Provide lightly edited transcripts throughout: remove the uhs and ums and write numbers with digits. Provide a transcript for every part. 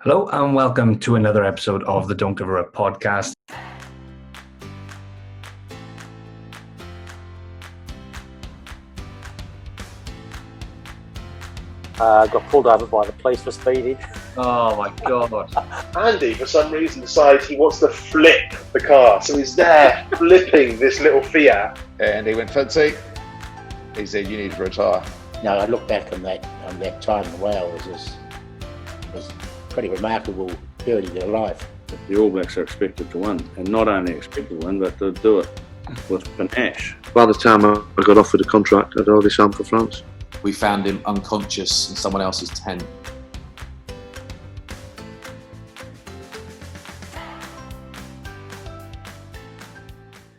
Hello and welcome to another episode of the Don't Give a Ruck podcast. Got pulled over by the police for speeding. Oh my God. Andy, for some reason, decides he wants to flip the car. So he's there flipping this little Fiat. And he went, Fitzy, he said, you need to retire. No, I look back on that time in Wales was pretty remarkable period of their life. The All Blacks are expected to win, and not only expected to win, but to do it with panache. By the time I got offered a contract, I'd already signed for France. We found him unconscious in someone else's tent.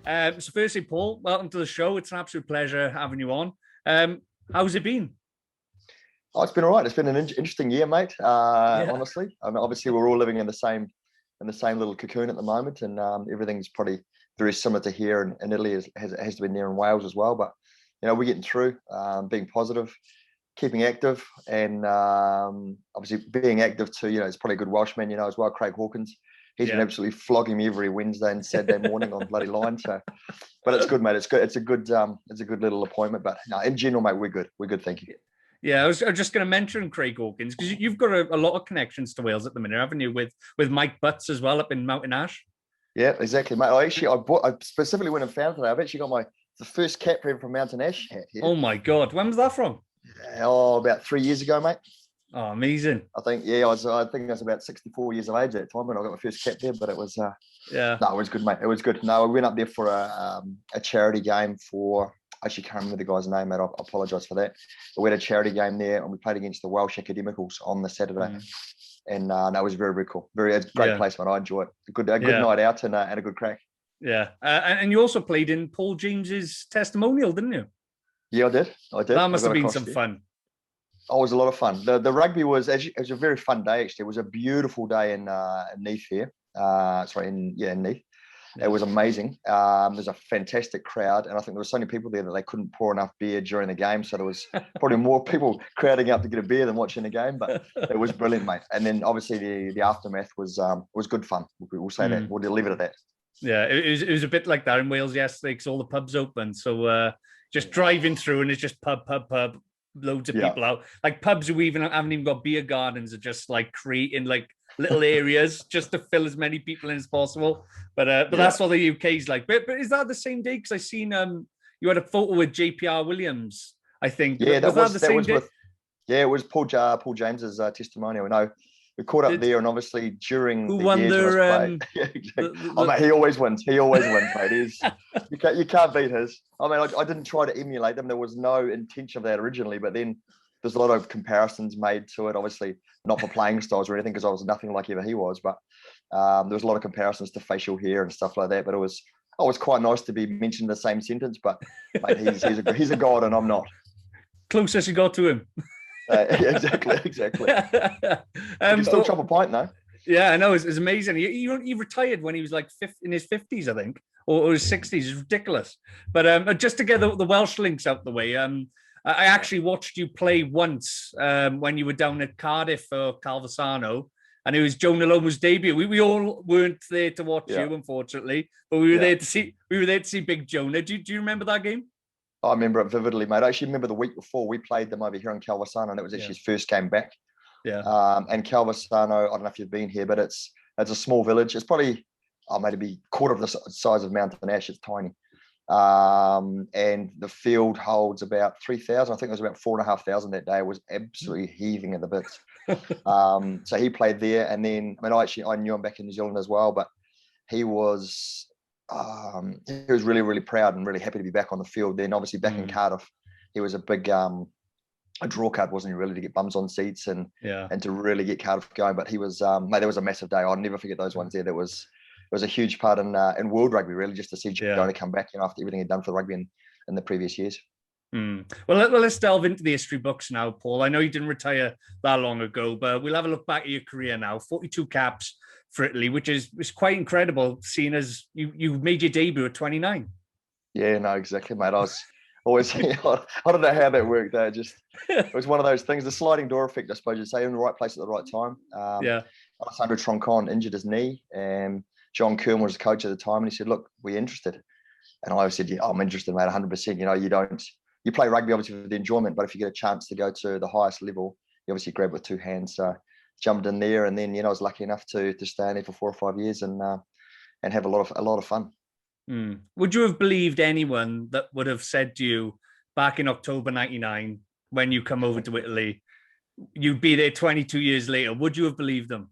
So firstly, Paul, welcome to the show. It's an absolute pleasure having you on. How's it been? Oh, it's been all right. It's been an interesting year, mate. Honestly, I mean, obviously we're all living in the same little cocoon at the moment, and everything's probably very similar to here in Italy as it has been there in Wales as well. But you know, we're getting through, being positive, keeping active, and obviously being active too. You know, it's probably a good Welshman, you know, as well. Craig Hawkins, he's been absolutely flogging me every Wednesday and Saturday morning on bloody line. So, but it's good, mate. It's good. It's a good little appointment. But no, in general, mate, we're good. We're good. Thank you. Yeah, I was just going to mention Craig Hawkins because you've got a lot of connections to Wales at the minute, haven't you? With Mike Butts as well up in Mountain Ash. Yeah, exactly, mate. I specifically went and found today. I've actually got the first cap for him from Mountain Ash hat here. Oh my God, when was that from? About 3 years ago, mate. Oh, amazing. I think I was about 64 years of age at the time when I got my first cap there, but it was no, it was good, mate. It was good. No, we went up there for a charity game for. I actually can't remember the guy's name, mate. I apologise for that. But we had a charity game there, and we played against the Welsh Academicals on the Saturday, and that was very, very cool. It's a great place, mate. I enjoy it. A good night out and a good crack. Yeah, and you also played in Paul James's testimonial, didn't you? Yeah, I did. That must have been some fun. Oh, it was a lot of fun. The rugby was it was a very fun day actually. It was a beautiful day in Neath here. In Neath. It was amazing. There's a fantastic crowd, and I think there were so many people there that they couldn't pour enough beer during the game. So there was probably more people crowding up to get a beer than watching the game. But it was brilliant, mate. And then obviously the aftermath was good fun. We'll say that. We'll leave it at that. Yeah, it was a bit like that in Wales yesterday because all the pubs open. So just driving through and it's just pub, loads of people out. Like pubs who haven't even got beer gardens are just like creating like little areas just to fill as many people in as possible. But that's what the UK's like. But is that the same day? Because I seen you had a photo with JPR Williams, I think. Yeah, was that the same day? It was Paul James's testimonial. No, we caught up there, and obviously during who won their mate, he always wins. He always wins, mate. You can't beat his. I mean, I didn't try to emulate them. There was no intention of that originally, but then there's a lot of comparisons made to it. Obviously, not for playing styles or anything, because I was nothing like ever he was. But there was a lot of comparisons to facial hair and stuff like that. But it was quite nice to be mentioned in the same sentence. But mate, he's a god, and I'm not. Closest you got to him. Exactly. You can still chop a pint, though. Yeah, I know. It's amazing. He retired when he was like in his 50s, I think, or his 60s. It's ridiculous. But just to get the Welsh links out the way, I actually watched you play once when you were down at Cardiff for Calvisano, and it was Joe Nalomo's debut. We all weren't there to watch you, unfortunately, but we were there to see. We were there to see Big Jonah. Do you remember that game? I remember it vividly, mate. I actually remember the week before we played them over here in Calvisano, and it was actually his first game back. Yeah. And Calvisano, I don't know if you've been here, but it's a small village. It's probably maybe a quarter of the size of Mountain Ash. It's tiny. And the field holds about 3,000. I think there was about 4,500 that day. It was absolutely heaving at the bits. So he played there, and then I knew him back in New Zealand as well, but he was really, really proud and really happy to be back on the field. Then obviously back in Cardiff, he was a big a draw card, wasn't he, really, to get bums on seats and to really get Cardiff going. But he was mate, there was a massissive day. I'll never forget those ones there. It was a huge part in world rugby, really, just to see Jonah come back, after everything he'd done for the rugby in the previous years. Well, let's delve into the history books now, Paul. I know you didn't retire that long ago, but we'll have a look back at your career now. 42 caps for Italy, which is quite incredible, seeing as you made your debut at 29. Yeah, no, exactly, mate. I was always, I don't know how that worked. It was one of those things, the sliding door effect, I suppose you'd say, in the right place at the right time. Alessandro Troncon injured his knee, and John Kern was the coach at the time, and he said, "Look, we're interested." And I said, "Yeah, I'm interested, mate, 100%. You know, you play rugby obviously for the enjoyment, but if you get a chance to go to the highest level, you obviously grab it with two hands." So jumped in there, and then I was lucky enough to stay in there for 4 or 5 years and have a lot of fun. Would you have believed anyone that would have said to you back in October '99 when you come over to Italy, you'd be there 22 years later? Would you have believed them?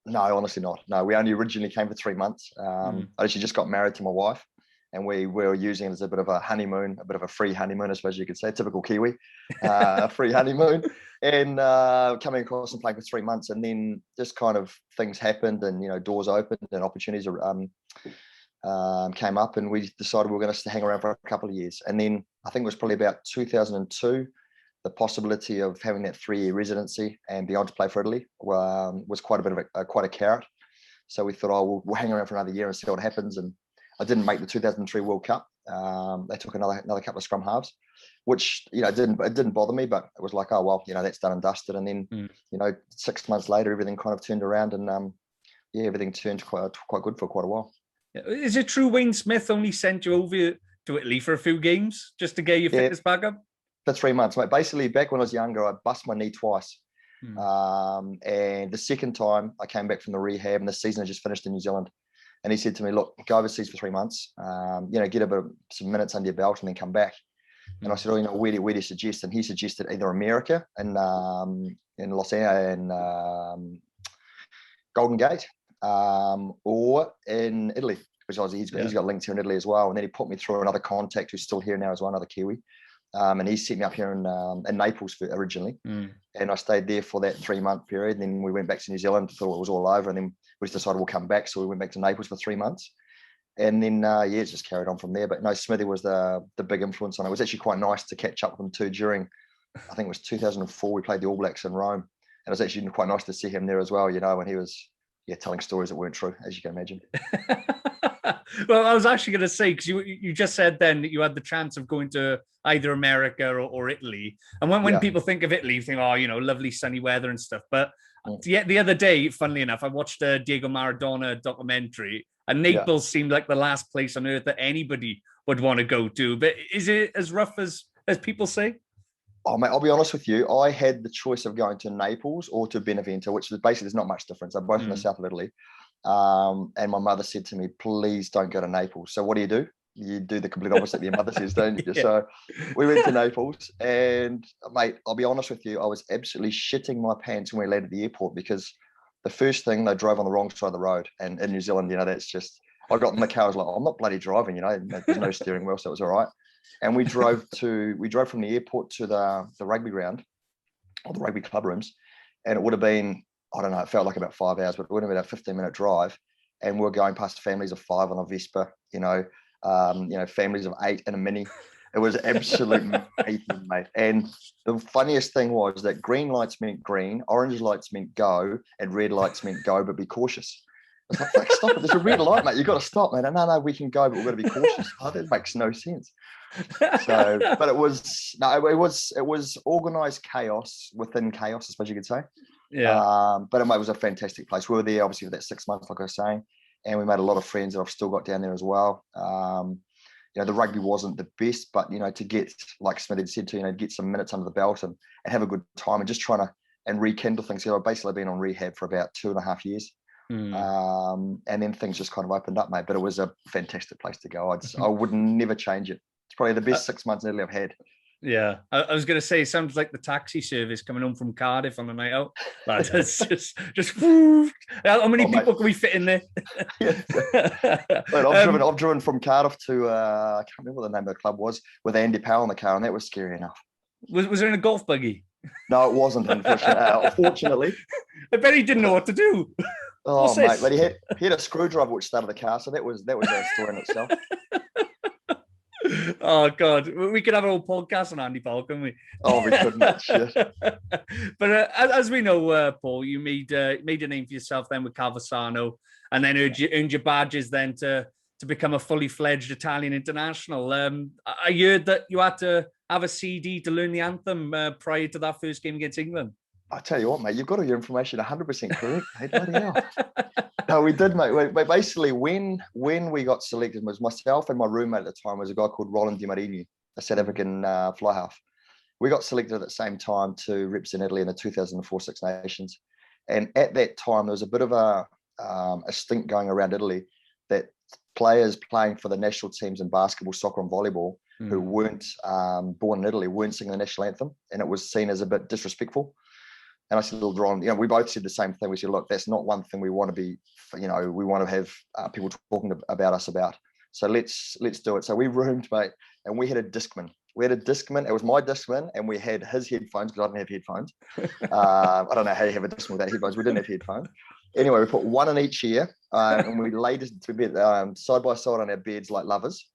No, honestly not. No, we only originally came for 3 months. I actually just got married to my wife, and we were using it as a bit of a honeymoon, a bit of a free honeymoon, I suppose you could say, typical Kiwi, a free honeymoon, and coming across and playing for 3 months, and then just kind of things happened, and doors opened and opportunities came up, and we decided we were going to hang around for a couple of years. And then I think it was probably about 2002, the possibility of having that 3-year residency and beyond to play for Italy was quite a bit of quite a carrot. So we thought, we'll hang around for another year and see what happens. And I didn't make the 2003 World Cup. They took another couple of scrum halves, which it didn't bother me, but it was like, oh well, that's done and dusted. And then 6 months later, everything kind of turned around, and everything turned quite good for quite a while. Is it true Wayne Smith only sent you over to Italy for a few games just to get your fitness back up? For 3 months, mate. Basically, back when I was younger, I bust my knee twice. And the second time I came back from the rehab, and the season had just finished in New Zealand. And he said to me, "Look, go overseas for 3 months, get some minutes under your belt and then come back." And I said, where do you suggest? And he suggested either America and in Los Angeles and Golden Gate, or in Italy, which he's got links here in Italy as well. And then he put me through another contact who's still here now as well, another Kiwi. And he set me up here in Naples originally. And I stayed there for that 3-month period. And then we went back to New Zealand, thought it was all over. And then we just decided we'll come back. So we went back to Naples for 3 months. And then, it's just carried on from there. But no, Smithy was the big influence on it. It was actually quite nice to catch up with him too during, I think it was 2004, we played the All Blacks in Rome. And it was actually quite nice to see him there as well, when he was telling stories that weren't true, as you can imagine. Well, I was actually going to say, because you just said then that you had the chance of going to either America or Italy. And when people think of Italy, you think, lovely sunny weather and stuff. But the other day, funnily enough, I watched a Diego Maradona documentary, and Naples seemed like the last place on earth that anybody would want to go to. But is it as rough as people say? Oh, mate, I'll be honest with you. I had the choice of going to Naples or to Benevento, which is basically there's not much difference. They're both in the south of Italy. And my mother said to me, "Please don't go to Naples." So what do? You do the complete opposite that your mother says, don't you? So we went to Naples, and mate, I'll be honest with you, I was absolutely shitting my pants when we landed at the airport, because the first thing, they drove on the wrong side of the road. And in New Zealand, that's just, I got in the car, I was like, I'm not bloody driving, there's no steering wheel, so it was all right. And we drove from the airport to the rugby ground, or the rugby club rooms, and it would have been, I don't know, it felt like about 5 hours, but it would have been a 15-minute drive. And we're going past families of 5 on a Vespa, families of 8 in a Mini. It was absolute mayhem, mate. And the funniest thing was that green lights meant green, orange lights meant go, and red lights meant go, but be cautious. I was like, stop it, there's a red light, mate. You've got to stop, mate. No, we can go, but we've got to be cautious. Oh, that makes no sense. So, but it was organized chaos within chaos, I suppose you could say. Yeah. But it was a fantastic place. We were there obviously for that 6 months, like I was saying, and we made a lot of friends that I've still got down there as well. The rugby wasn't the best, but to get, like Smith had said, to get some minutes under the belt and have a good time, and just trying to rekindle things. I've basically been on rehab for about 2.5 years. And then things just kind of opened up, mate. But it was a fantastic place to go. I would never change it. It's probably the best 6 months I've had. Yeah, I was going to say, it sounds like the taxi service coming home from Cardiff on a night out. But it's just how many people can we fit in there? I've driven from Cardiff to I can't remember what the name of the club was, with Andy Powell in the car, and that was scary enough. Was there in a golf buggy? No, it wasn't. Unfortunately, I bet he didn't know what to do. Oh, mate, but he had a screwdriver which started the car, so that was a story in itself. Oh God, we could have our own podcast on Andy Powell, couldn't we? Oh, we couldn't. Shit. But as we know, Paul, you made a name for yourself then with Calvisano, and then earned your badges then to become a fully fledged Italian international. I heard that you had to have a CD to learn the anthem prior to that first game against England. I tell you what, mate, you've got all your information 100% correct. Hey, bloody hell. No, we did, mate. But basically, when we got selected, was myself and my roommate at the time was a guy called Roland Di Marini, a South African fly half. We got selected at the same time to represent Italy in the 2004 Six Nations. And at that time, there was a bit of a stink going around Italy that players playing for the national teams in basketball, soccer, and volleyball who weren't born in Italy weren't singing the national anthem, and it was seen as a bit disrespectful. And I said, "Little Ron, we both said the same thing. We said, look, that's not one thing we want to be, we want to have people talking about us about. So let's do it." So we roomed, mate, and we had a Discman. We had a Discman. It was my Discman, and we had his headphones because I didn't have headphones. I don't know how you have a Discman without headphones. We didn't have headphones. Anyway, we put one in each ear, and we laid it to bed side by side on our beds like lovers.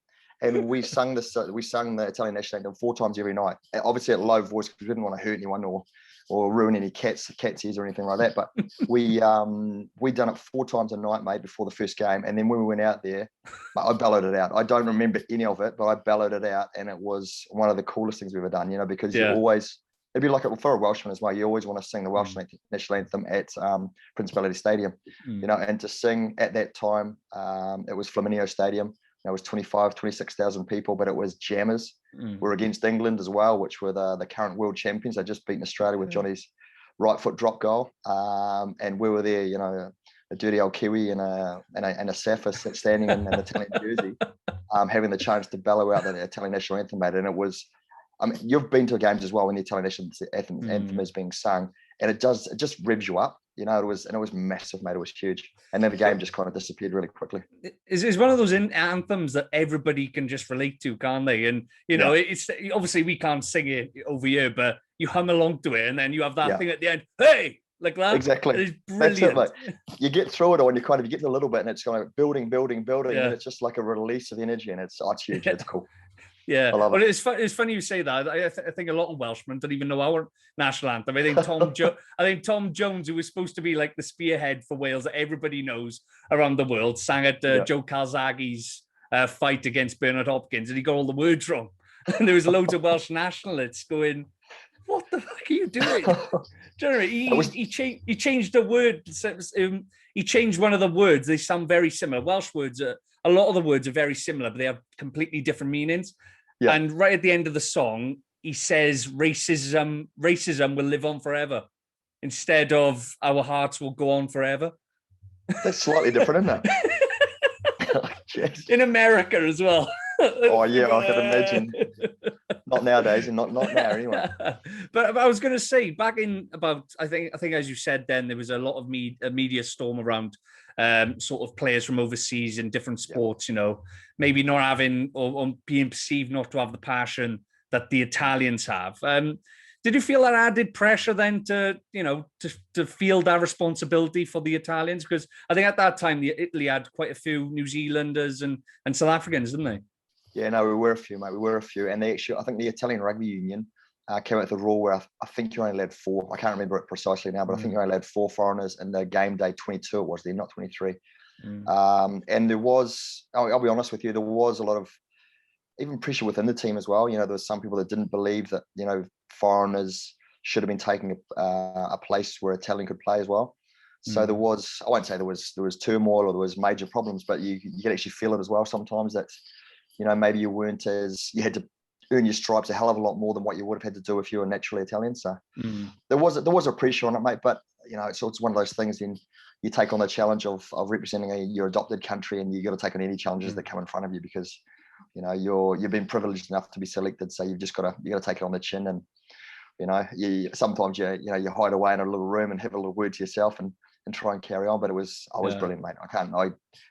And we sung the Italian national anthem 4 times every night. Obviously at low voice because we didn't want to hurt anyone or ruin any cats' ears or anything like that. But we done it 4 times a night, mate, before the first game. And then when we went out there, I bellowed it out. I don't remember any of it, but I bellowed it out, and it was one of the coolest things we've ever done. Because you always, it'd be like for a Welshman as well. You always want to sing the Welsh national anthem at Principality Stadium, and to sing at that time, it was Flaminio Stadium. It was 26,000 people, but it was jammers. We're against England as well, which were the current world champions. They just beaten Australia with Johnny's right foot drop goal. And we were there, a dirty old kiwi and a Safa standing in an Italian jersey, having the chance to bellow out the Italian national anthem, mate. And it was, you've been to games as well when the Italian national anthem is being sung, and it just revs you up. It was massive, mate. It was huge. And then the game just kind of disappeared really quickly. It's one of those anthems that everybody can just relate to, can't they? And, it's obviously we can't sing it over here, but you hum along to it, and then you have that thing at the end, hey, like that. Exactly. It's brilliant. That's it, mate. You get through it all, and you get a little bit, and it's kind of building, and it's just like a release of energy, and it's huge. It's cool. Yeah, well, it's funny you say that. I think a lot of Welshmen don't even know our national anthem. I think Tom Jones, who was supposed to be like the spearhead for Wales that everybody knows around the world, sang at Joe Calzaghe's fight against Bernard Hopkins, and he got all the words wrong. And there was loads of Welsh nationalists going, "What the fuck are you doing?" He changed the word. He changed one of the words. They sound very similar. Welsh words a lot of the words are very similar, but they have completely different meanings. Yeah. And right at the end of the song, he says, racism will live on forever, instead of our hearts will go on forever. That's slightly different, isn't it? In America as well. Oh, yeah, I can imagine. Not nowadays, and not now anyway. But I was going to say, back in about, I think as you said then, there was a lot of media storm around sort of players from overseas in different sports, maybe not having or being perceived not to have the passion that the Italians have. Did you feel that added pressure then to feel that responsibility for the Italians? Because I think at that time, Italy had quite a few New Zealanders and South Africans, didn't they? Yeah, no, we were a few, mate. We were a few. And I think the Italian Rugby Union came out with a rule where I think you only allowed 4. I can't remember it precisely now, but I think you only allowed 4 foreigners in the game day 22 it was then, not 23. And there was, I'll be honest with you, there was a lot of even pressure within the team as well. There was some people that didn't believe that, foreigners should have been taking a place where Italian could play as well. So there was, I won't say there was turmoil or there was major problems, but you could actually feel it as well sometimes that, maybe you had to earn your stripes a hell of a lot more than what you would have had to do if you were naturally Italian. So there was a pressure on it, mate. But it's one of those things. Then you take on the challenge of representing your adopted country, and you got to take on any challenges that come in front of you because you've been privileged enough to be selected. So you've got to take it on the chin, and sometimes you hide away in a little room and have a little word to yourself and try and carry on. But I was brilliant, mate.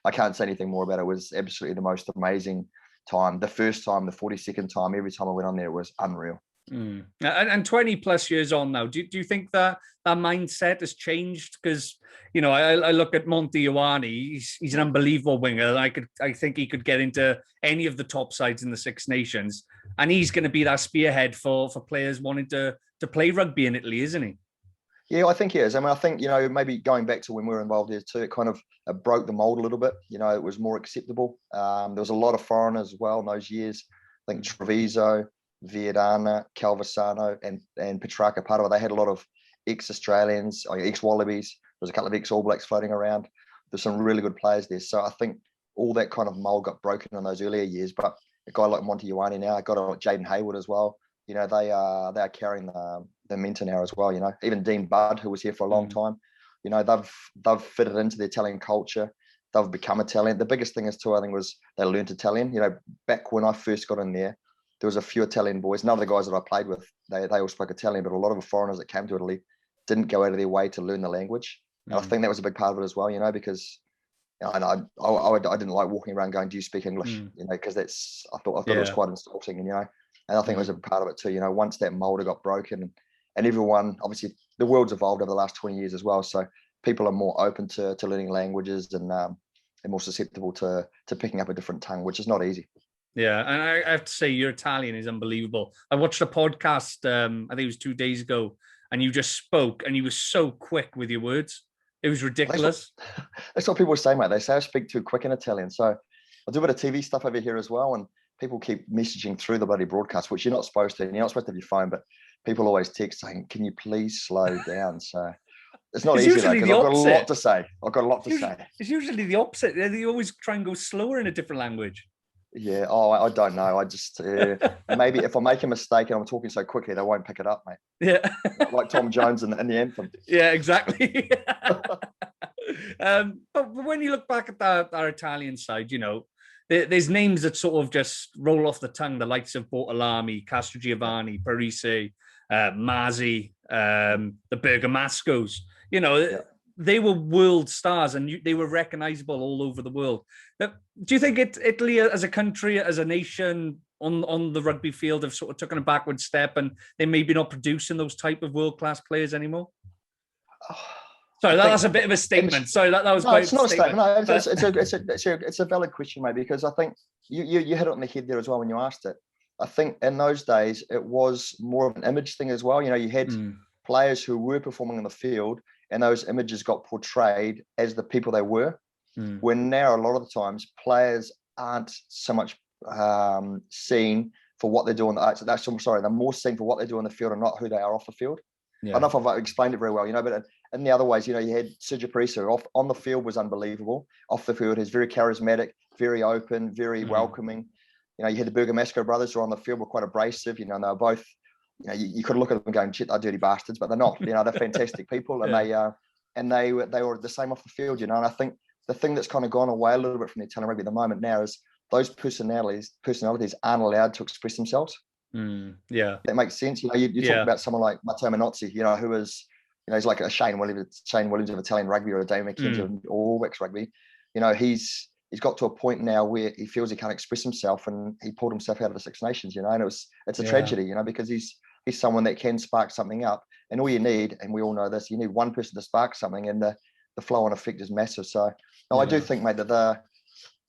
I can't say anything more about it. It was absolutely the most amazing time. The first time, the 42nd time, every time I went on there, it was unreal. And 20 plus years on now, do you think that mindset has changed? Because I look at Monty Ioane. He's an unbelievable winger. I think he could get into any of the top sides in the Six Nations, and he's going to be that spearhead for players wanting to play rugby in Italy, isn't he? Yeah, I think he is. I mean, I think, maybe going back to when we were involved here too, it kind of broke the mold a little bit. It was more acceptable. There was a lot of foreigners as well in those years. I think Treviso, Viadana, Calvisano, and Petrarca Padova, they had a lot of ex-Australians, ex-Wallabies. There's a couple of ex-All Blacks floating around. There's some really good players there. So I think all that kind of mold got broken in those earlier years. But a guy like Monty Ioane now, a guy like Jaden Hayward as well, you know, they are carrying the mentor now as well. You know, even Dean Budd, who was here for a long time, you know, they've fitted into the Italian culture. They've become Italian. The biggest thing is too, I think, was they learned Italian. You know, back when I first got in there was a few Italian boys. None of the guys that I played with, they all spoke Italian, but a lot of the foreigners that came to Italy didn't go out of their way to learn the language. And I think that was a big part of it as well, you know, because I didn't like walking around going, "Do you speak English?" You know, because I thought it was quite insulting, and you know, and I think it was a part of it too. You know, once that mold got broken, and everyone, obviously, the world's evolved over the last 20 years as well, so people are more open to learning languages and more susceptible to picking up a different tongue, which is not easy. Yeah, and I have to say, your Italian is unbelievable. I watched a podcast, I think it was 2 days ago, and you just spoke, and you were so quick with your words. It was ridiculous. That's what people say, mate. They say I speak too quick in Italian. So I do a bit of TV stuff over here as well, and people keep messaging through the bloody broadcast, which you're not supposed to. And you're not supposed to have your phone, but people always text saying, "Can you please slow down?" So it's not easy though, because I've got a lot to say. It's usually the opposite. They always try and go slower in a different language. Yeah. Oh, I don't know. I just maybe if I make a mistake and I'm talking so quickly, they won't pick it up, mate. Yeah. Like Tom Jones in the anthem. Yeah, exactly. But when you look back at our Italian side, you know, there's names that sort of just roll off the tongue. The likes of Bortolami, Castrogiovanni, Parisi, Masi, the Bergamascos. You know, they were world stars, and they were recognizable all over the world. Do you think Italy as a country, as a nation on the rugby field have sort of taken a backward step, and they maybe not producing those type of world-class players anymore? Sorry, that's a bit of a statement. Sorry, that was quite. It's not a statement. No, it's a valid question, mate, because I think you hit it on the head there as well when you asked it. I think in those days it was more of an image thing as well. You know, you had players who were performing on the field, and those images got portrayed as the people they were. When now a lot of the times players aren't so much seen for what they're doing. They're more seen for what they do on the field and not who they are off the field. Yeah. I don't know if I've explained it very well, you know, but in the other ways, you know, you had Sergio Parisi on the field was unbelievable. Off the field, he's very charismatic, very open, very welcoming. You know, you had the Bergamasco brothers who were on the field, were quite abrasive, you know, and they were both, you know, you could look at them going, shit, they're dirty bastards, but they're not. You know, they're fantastic people, and they were the same off the field, you know. And I think the thing that's kind of gone away a little bit from the Italian rugby at the moment now is those personalities aren't allowed to express themselves. That makes sense. You know, you talk about someone like Matteo Minozzi, you know, who is, you know, he's like a Shane Williams of Italian rugby, or a Dave McKenzie of All Blacks rugby. You know, he's got to a point now where he feels he can't express himself, and he pulled himself out of the Six Nations, you know, and it's a tragedy, you know, because he's someone that can spark something up, and all you need, and we all know this, you need one person to spark something, and the flow and effect is massive. So no, I do think, mate, that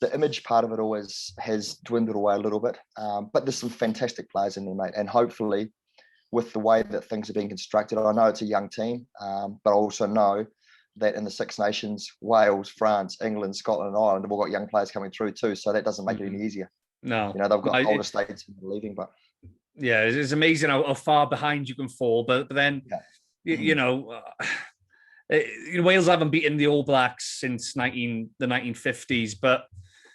the image part of it always has dwindled away a little bit, but there's some fantastic players in there, mate, and hopefully with the way that things are being constructed, I know it's a young team, but I also know that in the Six Nations, Wales, France, England, Scotland and Ireland have all got young players coming through too, so that doesn't make it any easier. No, you know, they've got older states leaving, but yeah, it's amazing how far behind you can fall, but then you know, Wales haven't beaten the All Blacks since the 1950s, but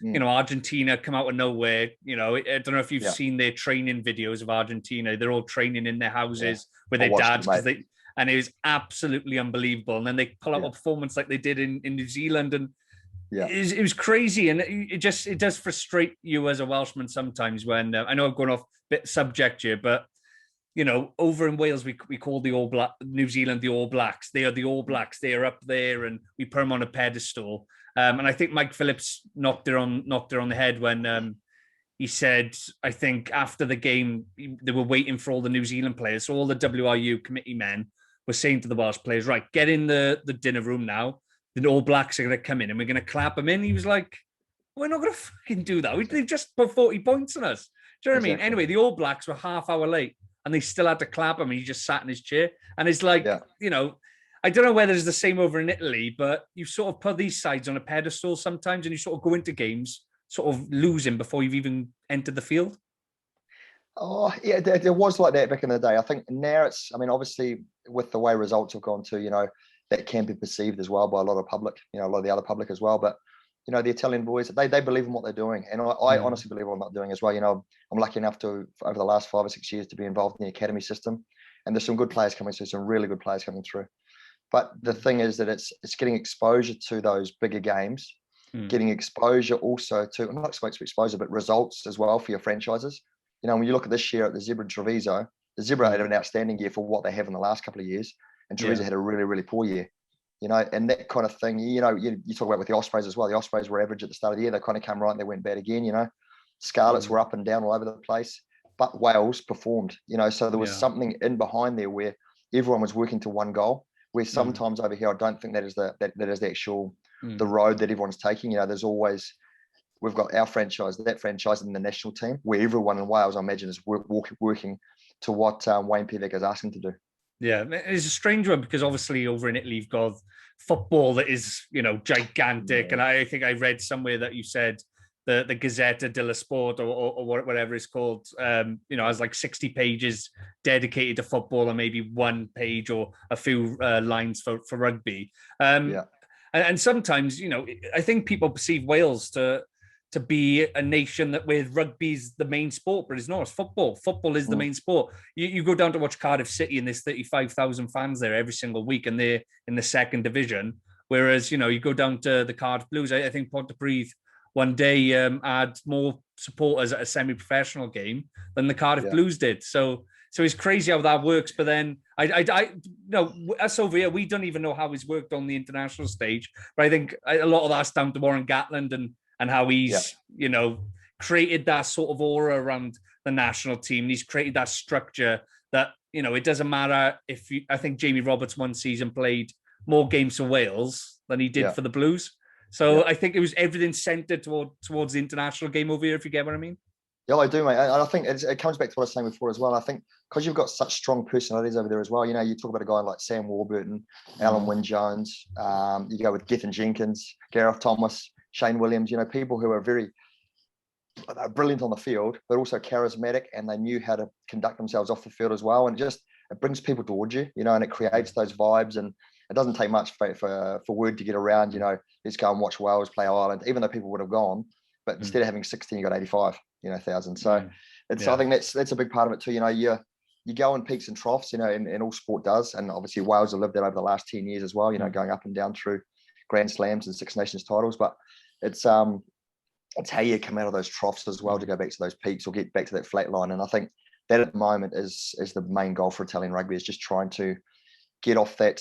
you know, Argentina come out of nowhere. You know, I don't know if you've seen their training videos of Argentina. They're all training in their houses with their dads, and it was absolutely unbelievable. And then they pull out a performance like they did in New Zealand, and it was crazy. And it does frustrate you as a Welshman sometimes when I know I've gone off a bit subject here, but you know, over in Wales, we call New Zealand the All Blacks. They are the All Blacks. They are up there, and we put them on a pedestal. And I think Mike Phillips knocked her on the head when he said, I think after the game, they were waiting for all the New Zealand players. So all the WRU committee men were saying to the Welsh players, right, get in the dinner room now. The All Blacks are going to come in and we're going to clap them in. He was like, we're not going to fucking do that. They just put 40 points on us. Do you know what I mean? Anyway, the All Blacks were half hour late and they still had to clap him, and he just sat in his chair. And it's like, you know, I don't know whether it's the same over in Italy, but you sort of put these sides on a pedestal sometimes, and you sort of go into games sort of losing before you've even entered the field. Oh, yeah, there was like that back in the day. I think now it's, I mean, obviously with the way results have gone to, that can be perceived as well by a lot of public, a lot of the other public as well. But, the Italian boys, they believe in what they're doing. And I honestly believe what I'm not doing as well. I'm lucky enough to, over the last 5 or 6 years, to be involved in the academy system. And there's some good players coming through, some really good players coming through. But the thing is that it's getting exposure to those bigger games, getting exposure also to, not exposure, but results as well for your franchises. When you look at this year at the Zebra and Treviso, the Zebra had an outstanding year for what they have in the last couple of years, and Treviso had a really, really poor year. And that kind of thing, you talk about with the Ospreys as well. The Ospreys were average at the start of the year. They kind of came right and they went bad again, Scarlets were up and down all over the place, but Wales performed, so there was something in behind there where everyone was working to one goal, where sometimes over here, I don't think that is the actual, the road that everyone's taking. There's always, we've got our franchise, that franchise, and the national team, where everyone in Wales, I imagine, is working to what Wayne Pivac is asking to do. Yeah, it's a strange one because obviously over in Italy you've got football that is, gigantic. And I think I read somewhere that you said the Gazzetta dello Sport or whatever it's called, has like 60 pages dedicated to football and maybe one page or a few lines for rugby. And sometimes, I think people perceive Wales to be a nation that where rugby's the main sport, but it's not. It's football. Football is the main sport. You go down to watch Cardiff City and there's 35,000 fans there every single week and they're in the second division. Whereas, you go down to the Cardiff Blues. I think Pontypridd one day had more supporters at a semi-professional game than the Cardiff Blues did. So it's crazy how that works. But then us over here, we don't even know how it's worked on the international stage. But I think a lot of that's down to Warren Gatland and how he's, created that sort of aura around the national team. He's created that structure that, it doesn't matter if I think Jamie Roberts one season played more games for Wales than he did for the Blues. So I think it was everything centered towards the international game over here, if you get what I mean. Yeah, I do, mate. And I think it comes back to what I was saying before as well. I think because you've got such strong personalities over there as well, you talk about a guy like Sam Warburton, Alan Wynne-Jones, you go with Gethin Jenkins, Gareth Thomas, Shane Williams, people who are very brilliant on the field, but also charismatic, and they knew how to conduct themselves off the field as well. And it brings people towards you, and it creates those vibes. And it doesn't take much for word to get around, let's go and watch Wales play Ireland, even though people would have gone. But instead of having 16, you got 85,000. So I think that's a big part of it too. You go in peaks and troughs, and all sport does. And obviously Wales have lived that over the last 10 years as well, going up and down through Grand Slams and Six Nations titles. But it's how you come out of those troughs as well to go back to those peaks or get back to that flat line. And I think that at the moment is the main goal for Italian rugby, is just trying to get off that,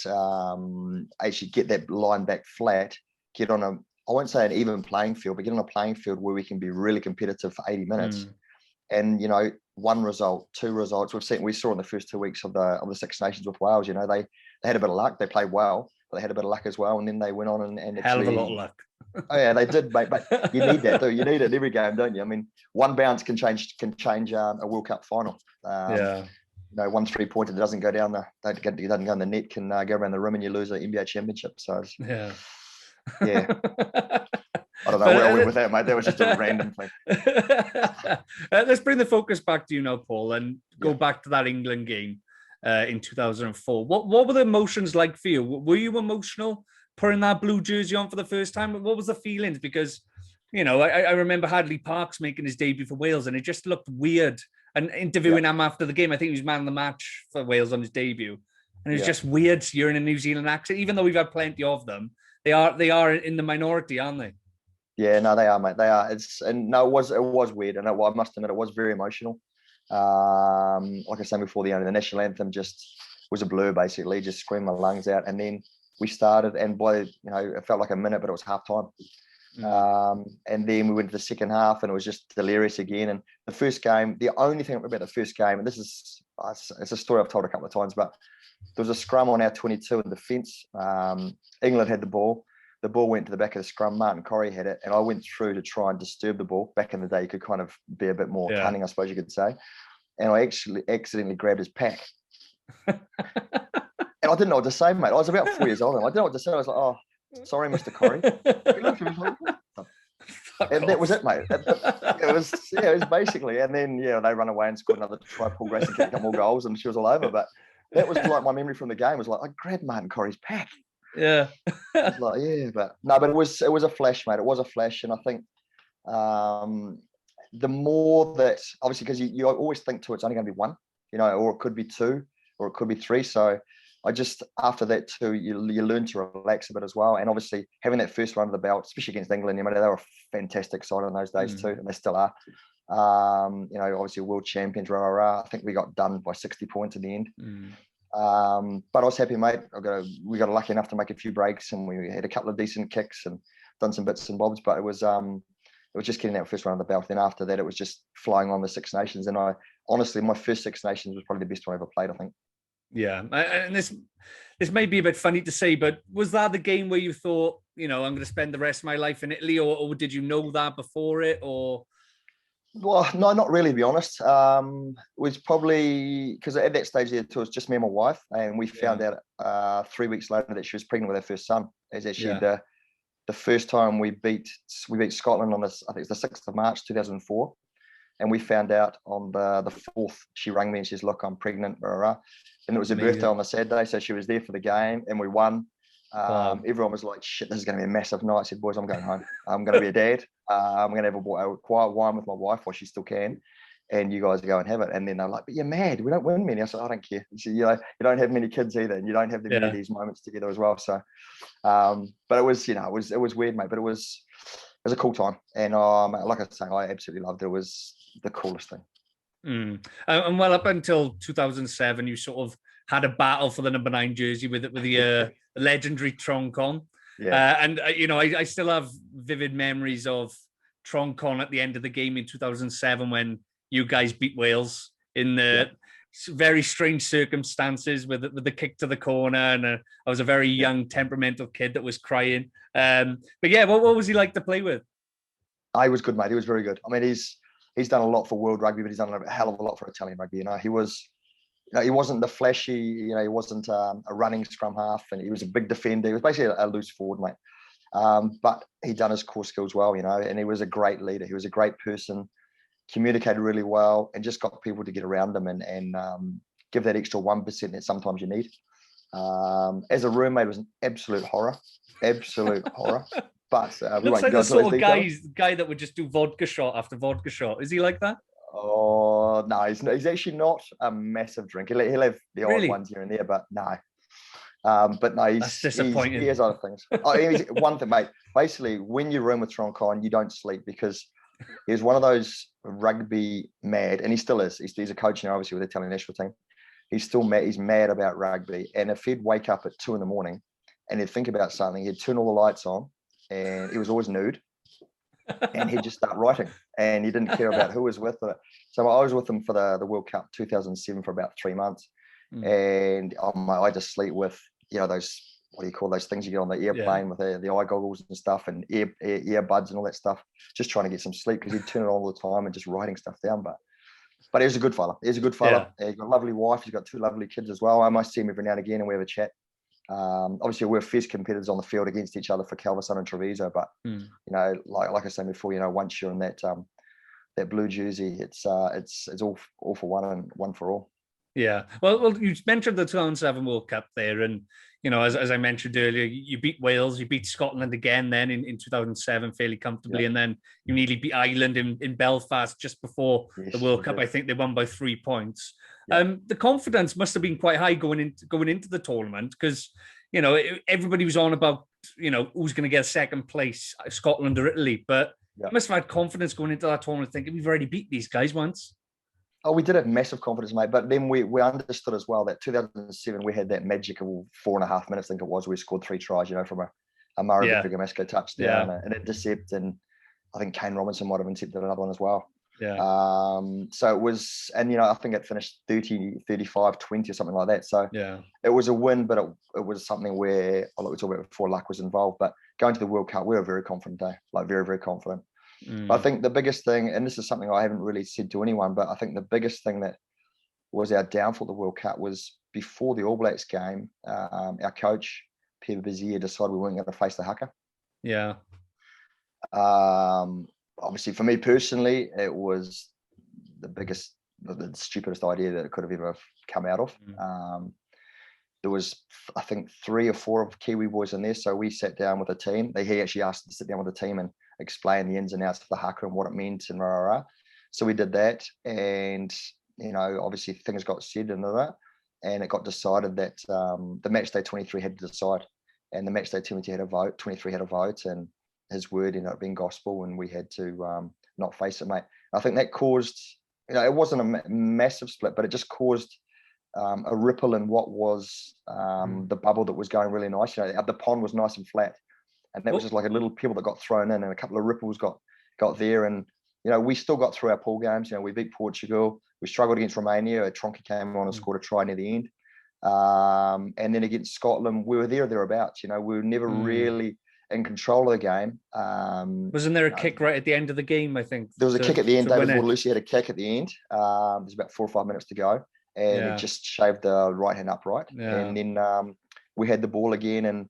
actually get that line back flat, get on I won't say an even playing field, but get on a playing field where we can be really competitive for 80 minutes. And, one result, two results. We saw in the first 2 weeks of the Six Nations with Wales, they had a bit of luck. They played well, but they had a bit of luck as well. And then they went on and hell of a lot of luck. Oh yeah, they did, mate. But you need that too. You need it in every game, don't you? I mean, one bounce can change a World Cup final. One 3-pointer that doesn't go down doesn't go in the net can go around the rim and you lose an NBA championship. So yeah. I don't know where I went with that, mate. That was just a random thing. Let's bring the focus back to you now, Paul, and go back to that England game in 2004. What were the emotions like for you? Were you emotional putting that blue jersey on for the first time? What was the feelings? Because, I remember Hadley Parkes making his debut for Wales and it just looked weird. And interviewing him after the game, I think he was man of the match for Wales on his debut. And it was just weird hearing a New Zealand accent, even though we've had plenty of them. They are in the minority, aren't they? Yeah, no, they are, mate. They are. It was weird, and I must admit it was very emotional. Like I said before, the national anthem just was a blur, basically, just screamed my lungs out. And then we started, and it felt like a minute, but it was half time. And then we went to the second half, and it was just delirious again. And the first game, the only thing about the first game, and it's a story I've told a couple of times, but there was a scrum on our 22 in defence. England had the ball. The ball went to the back of the scrum. Martin Corrie had it, and I went through to try and disturb the ball. Back in the day, you could kind of be a bit more cunning, I suppose you could say. And I actually accidentally grabbed his pack. And I didn't know what to say, mate. I was about 4 years old, and I didn't know what to say. I was like, "Oh, sorry, Mr. Corrie." He looked at me like, "What the And that was it, mate. It was basically, and then they run away and scored another try. Paul Griffen kicked a couple more goals, and she was all over. But that was like my memory from the game was like I grabbed Martin Corey's pack. Yeah. I was like, but no, but it was a flash, mate. It was a flash, and I think the more that obviously because you always think it's only going to be one, or it could be two, or it could be three. So I just after that too, you learn to relax a bit as well, and obviously having that first run of the belt, especially against England, they were a fantastic side on those days too, and they still are. Obviously world champions, I think we got done by 60 points in the end. But I was happy, mate. We got lucky enough to make a few breaks, and we had a couple of decent kicks and done some bits and bobs. But it was just getting that first run of the belt. Then after that, it was just flying on the Six Nations. And I honestly, my first Six Nations was probably the best one I ever played, I think. Yeah, and this may be a bit funny to say, but was that the game where you thought, I'm going to spend the rest of my life in Italy, or did you know that before it, or? Well, no, not really, to be honest. It was probably because at that stage it was just me and my wife, and we found out 3 weeks later that she was pregnant with her first son. It was actually the first time we beat Scotland on this. I think it's the 6th of March 2004, and we found out on the 4th. She rang me and she says, "Look, I'm pregnant." And it was her birthday on the Saturday, so she was there for the game, and we won. Everyone was like, "Shit, this is going to be a massive night." I said, "Boys, I'm going home. I'm going to be a dad. I'm going to have a quiet wine with my wife while she still can, and you guys go and have it." And then they're like, "But you're mad. We don't win many." I said, "I don't care." So, you don't have many kids either, and you don't have many of these moments together as well. So, but it was, it was weird, mate. But it was a cool time, and like I was saying, I absolutely loved it. It was the coolest thing. And well, up until 2007, you sort of had a battle for the number 9 jersey with the legendary Troncon. And I still have vivid memories of Troncon at the end of the game in 2007 when you guys beat Wales in the very strange circumstances with the kick to the corner, and I was a very young, temperamental kid that was crying. But what was he like to play with? He was good, mate. He was very good. I mean, he's done a lot for world rugby, but he's done a hell of a lot for Italian rugby. He was. He wasn't the flashy, he wasn't a running scrum half, and he was a big defender. He was basically a loose forward, mate. But he'd done his core skills well, and he was a great leader. He was a great person, communicated really well, and just got people to get around him and give that extra 1% that sometimes you need. As a roommate, it was an absolute horror. But we looks won't like go the sort into of guy that would just do vodka shot after vodka shot. Is he like that? Oh no, he's actually not a massive drinker. He'll have the odd ones here and there, but no. But no, That's disappointing. He has other things. One thing, mate. Basically, when you room with Troncon, you don't sleep because he's one of those rugby mad, and he still is. He's a coach now, obviously, with the Italian national team. He's still mad. He's mad about rugby. And if he'd wake up at 2 a.m. and he'd think about something, he'd turn all the lights on, and he was always nude. And he'd just start writing, and he didn't care about who was with it. So I was with him for the World Cup 2007 for about 3 months, and I just sleep with those, what do you call those things you get on the airplane with the eye goggles and stuff, and earbuds and all that stuff, just trying to get some sleep because he'd turn it on all the time and just writing stuff down. But he was a good fella. He's got a lovely wife. He's got 2 lovely kids as well. I must see him every now and again, and we have a chat. Obviously we're fierce competitors on the field against each other for Calverson and Treviso, but like I said before, once you're in that blue jersey, it's all for one and one for all. Yeah, well, you mentioned the 2007 World Cup there, and as I mentioned earlier, you beat Wales, you beat Scotland again then in 2007 fairly comfortably, and then you nearly beat Ireland in Belfast just before the World Cup. I think they won by 3 points. The confidence must have been quite high going into the tournament because everybody was on about who's going to get second place, Scotland or Italy, but you must have had confidence going into that tournament, thinking we've already beat these guys once. Oh, we did have massive confidence, mate. But then we understood as well that 2007 we had that magical 4.5 minutes, I think it was, we scored 3 tries, from a Murray Bergamasco touchdown, an intercept, and I think Kane Robinson might have intercepted another one as well. So it was, and I think it finished 30, 35, 20 or something like that. So it was a win, but it was something where, like we talked about before, luck was involved. But going to the World Cup, we were very confident, very, very confident. I think the biggest thing, and this is something I haven't really said to anyone, but I think the biggest thing that was our downfall at the World Cup was before the All Blacks game, our coach, Pierre Bizier, decided we weren't going to face the haka. obviously for me personally, it was the stupidest idea that it could have ever come out of. There was, I think, 3 or 4 of Kiwi boys in there. So we sat down with a team. He actually asked us to sit down with the team and explain the ins and outs of the haka and what it meant and rah, rah, rah. So we did that. And, obviously things got said and all that. And it got decided that the match day 23 had to decide. And the match day 23 had a vote, and his word ended up being gospel, and we had to not face it, mate. I think that caused, it wasn't a massive split, but it just caused a ripple in what was the bubble that was going really nice. The pond was nice and flat, and that was just like a little pebble that got thrown in, and a couple of ripples got there. And we still got through our pool games. We beat Portugal. We struggled against Romania. Tronky came on and scored a try near the end. And then against Scotland, we were there or thereabouts. We were never really in control of the game. Wasn't there a kick right at the end of the game? I think there was a kick at the end. David Waterlucy had a kick at the end. There's about 4 or 5 minutes to go, and it just shaved the right hand upright. And then we had the ball again, and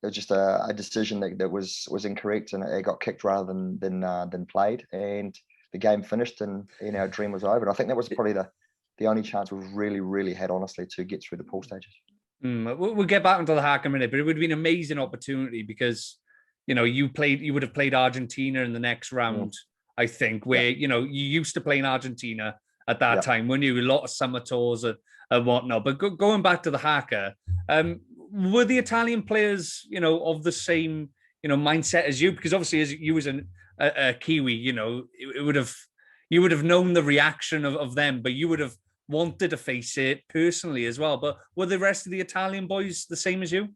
it was just a decision that was incorrect, and it got kicked rather than played, and the game finished, and our dream was over. And I think that was probably the only chance we've really had, honestly, to get through the pool stages. We'll get back into the haka in a minute, but it would have been an amazing opportunity because you would have played Argentina in the next round, I think, where you used to play in Argentina at that time, when you a lot of summer tours and whatnot. But going back to the haka, were the Italian players of the same mindset as you? Because obviously, as you was a Kiwi, you would have known the reaction of them, but you would have wanted to face it personally as well. But were the rest of the Italian boys the same as you?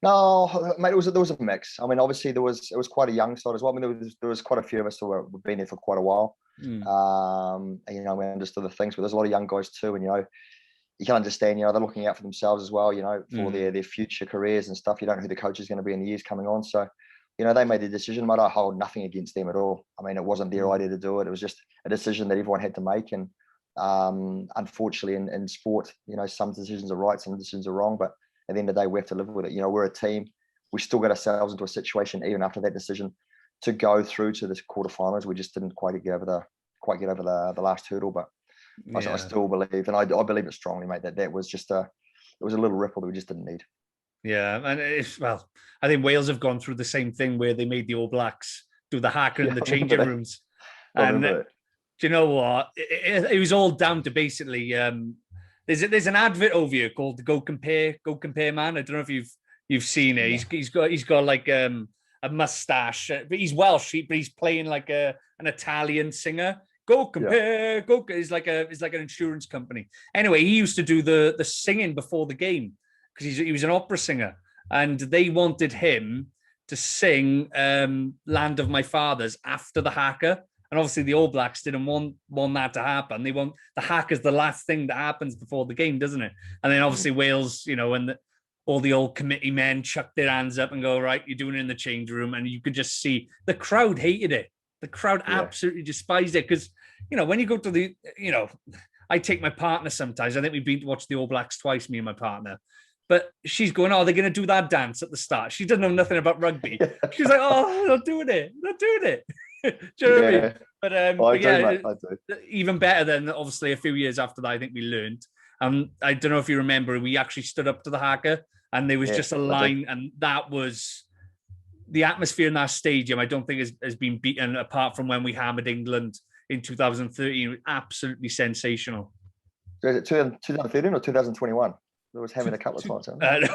No, mate, there was a mix. I mean, obviously it was quite a young side as well. I mean, there was quite a few of us who have been there for quite a while. And, we understood the things, but there's a lot of young guys too. And, you can understand, they're looking out for themselves as well, for their future careers and stuff. You don't know who the coach is going to be in the years coming on. So, they made the decision. But I hold nothing against them at all. I mean, it wasn't their idea to do it. It was just a decision that everyone had to make. And unfortunately, in sport, some decisions are right, some decisions are wrong. But at the end of the day, we have to live with it. We're a team. We still got ourselves into a situation, even after that decision, to go through to the quarterfinals. We just didn't quite get over the last hurdle. But I still believe, and I believe it strongly, mate, that was just it was a little ripple that we just didn't need. Yeah, and I think Wales have gone through the same thing where they made the All Blacks do the haka in the changing rooms. And do you know what? It was all down to basically there's an advert over here called the Go Compare Man. I don't know if you've seen it. Yeah. He's got like a mustache, but he's Welsh, but he's playing like an Italian singer. Go Compare, go. It's like an insurance company. Anyway, he used to do the singing before the game because he was an opera singer, and they wanted him to sing "Land of My Fathers" after the haka. And obviously the All Blacks didn't want that to happen. They want the haka's the last thing that happens before the game, doesn't it? And then obviously Wales, when all the old committee men chuck their hands up and go, right, you're doing it in the change room. And you could just see the crowd hated it. The crowd absolutely despised it because, when you go to the, I take my partner sometimes. I think we've been to watch the All Blacks twice, me and my partner. But she's going, oh, they're going to do that dance at the start. She doesn't know nothing about rugby. She's like, oh, they're not doing it. Do you know what I mean? But, I do. Even better than obviously a few years after that, I think we learned. I don't know if you remember, we actually stood up to the haka and there was just a line, and that was the atmosphere in that stadium. I don't think has been beaten apart from when we hammered England in 2013. It was absolutely sensational. Is it 2013 or 2021? I was having a couple of times.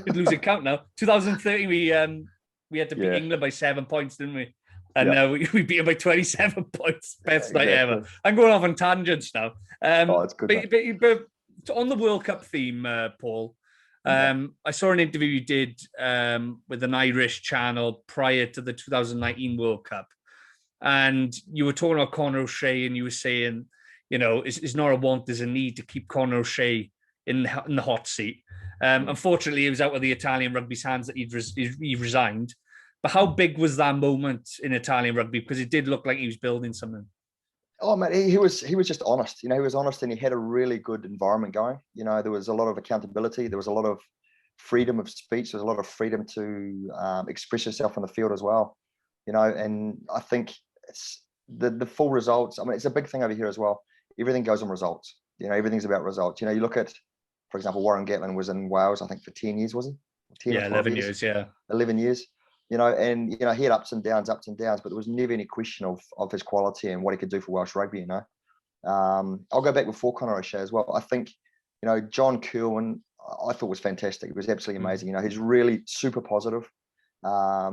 You'd lose count now. 2013, we had to beat England by 7 points, didn't we? And we beat them by 27 points. Best night ever. I'm going off on tangents now. It's good. But on the World Cup theme, Paul, I saw an interview you did with an Irish channel prior to the 2019 World Cup. And you were talking about Conor O'Shea, and you were saying, it's not a want, there's a need to keep Conor O'Shea in the hot seat. Unfortunately, he was out of the Italian rugby's hands that he resigned. But how big was that moment in Italian rugby? Because it did look like he was building something. Oh man, he was just honest. He was honest, and he had a really good environment going. There was a lot of accountability. There was a lot of freedom of speech. There was a lot of freedom to express yourself on the field as well. and I think it's the full results. I mean, it's a big thing over here as well. Everything goes on results. Everything's about results. You look at, for example, Warren Gatland was in Wales, I think, for 10 years, was he? 10 Yeah, 11 years, yeah. 11 years, and, he had ups and downs, but there was never any question of his quality and what he could do for Welsh rugby, I'll go back before Conor O'Shea as well. I think, John Kirwan, I thought was fantastic. It was absolutely amazing. He's really super positive,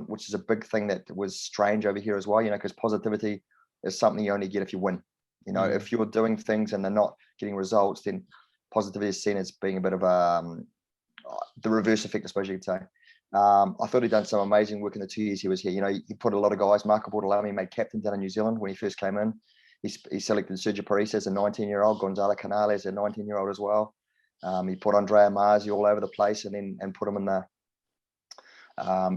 which is a big thing that was strange over here as well, because positivity is something you only get if you win. If you're doing things and they're not getting results, then positivity is seen as being a bit of the reverse effect, I suppose you could say. I thought he'd done some amazing work in the 2 years he was here. He put a lot of guys. Marco Bortolami made captain down in New Zealand when he first came in. He selected Sergio Parisse as a 19-year-old, Gonzalo Canales as a 19-year-old as well. He put Andrea Marzi all over the place and put him in the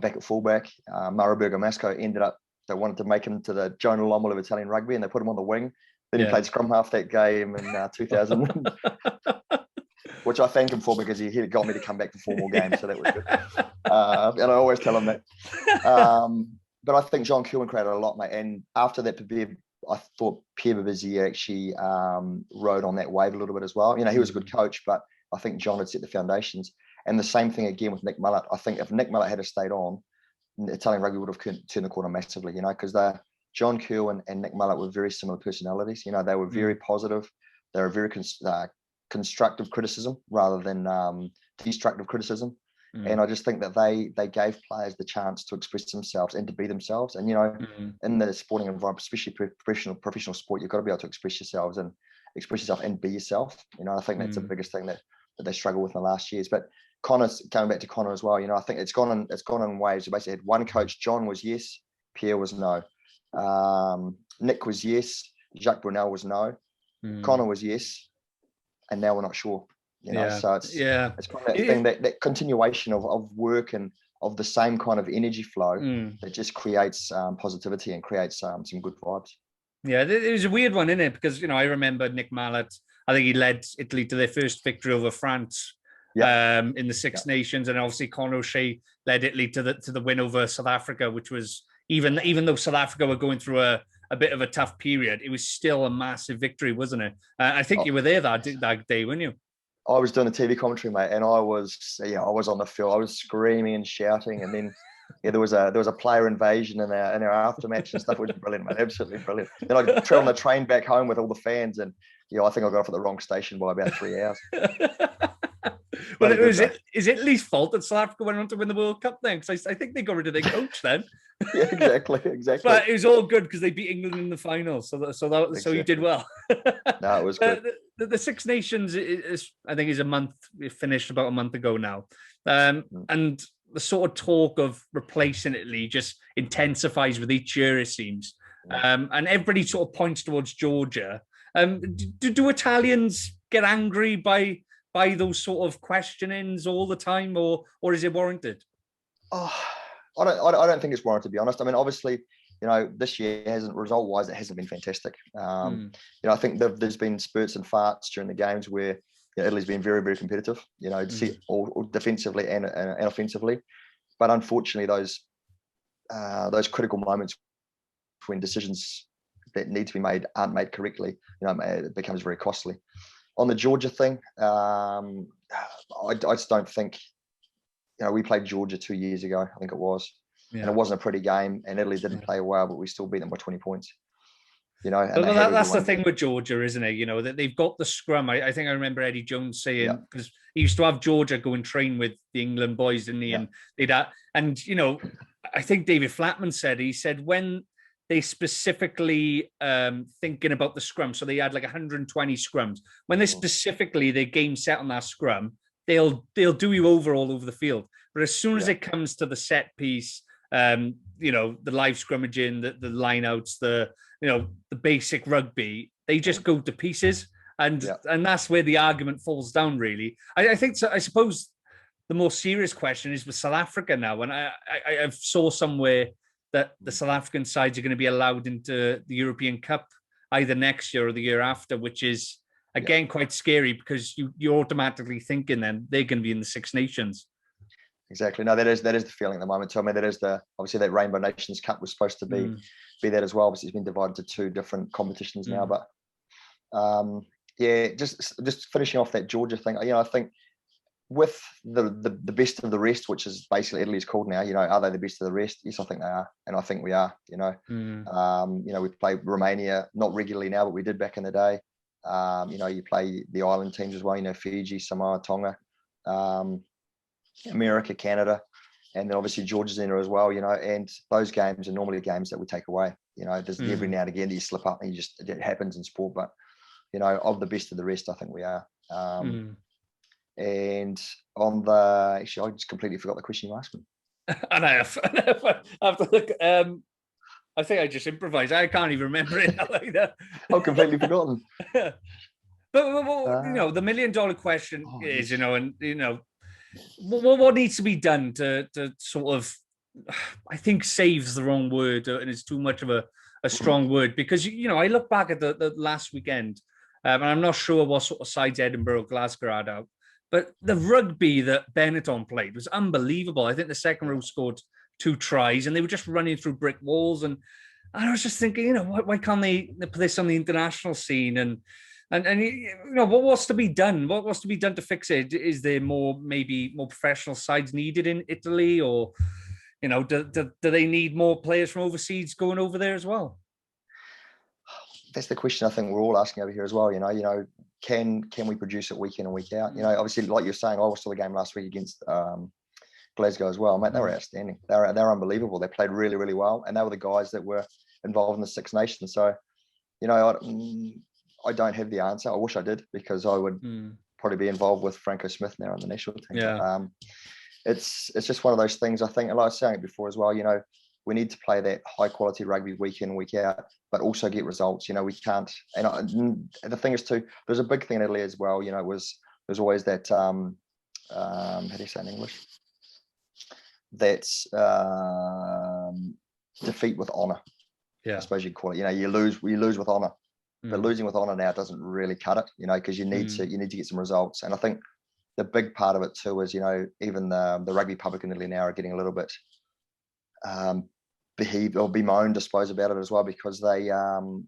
back at fullback. Mauro Bergamasco ended up, they wanted to make him to the Jonah Lommel of Italian rugby, and they put him on the wing. Then he played scrum half that game in 2000, which I thank him for, because he got me to come back for 4 more games, so that was good. And I always tell him that. But I think John Kirwan created a lot, mate. And after that, I thought Pierre Babizier actually rode on that wave a little bit as well. He was a good coach, but I think John had set the foundations. And the same thing again with Nick Mullett. I think if Nick Mullett had stayed on, Italian rugby would have turned the corner massively, because John Kirwan and Nick Mullett were very similar personalities. They were very positive. They were very constructive criticism rather than destructive criticism. And I just think that they gave players the chance to express themselves and to be themselves. And in the sporting environment, especially professional sport, you've got to be able to express yourself and be yourself. I think that's the biggest thing that they struggle with in the last years. But Connor's coming back to Connor as well. I think it's gone in waves. We basically had one coach. John was yes, Pierre was no. Nick was yes, Jacques Brunel was no. Connor was yes, and now we're not sure. So it's kind of that thing, that continuation of work and of the same kind of energy flow that just creates positivity and creates some good vibes. Yeah, it was a weird one, isn't it? Because I remember Nick Mullett. I think he led Italy to their first victory over France in the Six Nations, and obviously Conor O'Shea led Italy to the win over South Africa, which was even though South Africa were going through a bit of a tough period, it was still a massive victory, wasn't it? I think you were there that day, weren't you? I was doing the TV commentary, mate, and I was on the field. I was screaming and shouting, and then there was a player invasion in our aftermatch and stuff. It was brilliant, mate, absolutely brilliant. Then I traveled on the train back home with all the fans, and I think I got off at the wrong station by about 3 hours. Well, is Italy's fault that South Africa went on to win the World Cup then? Because I think they got rid of their coach then. Yeah, exactly. But it was all good because they beat England in the final, so you did well. No, it was good. The Six Nations is a month. It finished about a month ago now, and the sort of talk of replacing Italy just intensifies with each year, it seems. And everybody sort of points towards Georgia. Do Italians get angry by those sort of questionings all the time, or is it warranted? I don't think it's warranted, to be honest. I mean, obviously, this year result-wise, it hasn't been fantastic. I think there's been spurts and farts during the games where Italy's been very, very competitive. All defensively and offensively. But unfortunately, those critical moments when decisions that need to be made aren't made correctly, it becomes very costly. On the Georgia thing, I just don't think. We played Georgia 2 years ago, I think it was, and it wasn't a pretty game, and Italy didn't play well, but we still beat them by 20 points. That's the thing with Georgia, isn't it? That they've got the scrum. I think I remember Eddie Jones saying, because he used to have Georgia go and train with the England boys, didn't he? And I think David Flatman said when they specifically thinking about the scrum, so they had like 120 scrums. When they specifically their game set on that scrum, they'll do you over all over the field. But as soon as it comes to the set piece, the live scrummaging, the lineouts, the basic rugby, they just go to pieces. And that's where the argument falls down, really. I think so. I suppose the more serious question is with South Africa now. And I saw somewhere that the South African sides are going to be allowed into the European Cup either next year or the year after, which is, again, quite scary because you're automatically thinking then they're going to be in the Six Nations. exactly. No, that is the feeling at the moment. So I mean, that is obviously that Rainbow Nations Cup was supposed to be that as well. Obviously, it's been divided to 2 different competitions now. But just finishing off that Georgia thing. I think with the best of the rest, which is basically Italy's called now. Are they the best of the rest? Yes, I think they are, and I think we are. We play Romania not regularly now, but we did back in the day. You play the island teams as well. Fiji, Samoa, Tonga. America, Canada, and then obviously Georgia's in there as well, and those games are normally games that we take away. There's every now and again that you slip up and it happens in sport, but of the best of the rest, I think we are. And on I just completely forgot the question you asked me. And I have to look. I think I just improvised. I can't even remember it like that. I've completely forgotten. But the $1 million question is, what needs to be done to sort of, I think saves the wrong word, and it's too much of a strong word, because I look back at the last weekend, and I'm not sure what sort of sides Edinburgh, Glasgow had out, but the rugby that Benetton played was unbelievable. I think the second row scored 2 tries, and they were just running through brick walls, and I was just thinking, why can't they put this on the international scene? And what's to be done? What's to be done to fix it? Is there maybe more professional sides needed in Italy, or do they need more players from overseas going over there as well? That's the question I think we're all asking over here as well. Can we produce it week in and week out? Obviously, like you're saying, I watched the game last week against Glasgow as well, mate. They were outstanding. They're unbelievable. They played really, really well, and they were the guys that were involved in the Six Nations. So, I don't have the answer. I wish I did, because I would probably be involved with Franco Smith now on the national team. Yeah. It's just one of those things. I think, and I was saying it before as well, we need to play that high quality rugby week in, week out, but also get results. We can't. And the thing is too, there's a big thing in Italy as well. There's always that, how do you say in English? That's defeat with honour. Yeah. I suppose you'd call it. You lose with honour. But losing with honour now doesn't really cut it, because you need to get some results. And I think the big part of it too is, even the rugby public in Italy now are getting a little bit bemoaned, I suppose, about it as well, because they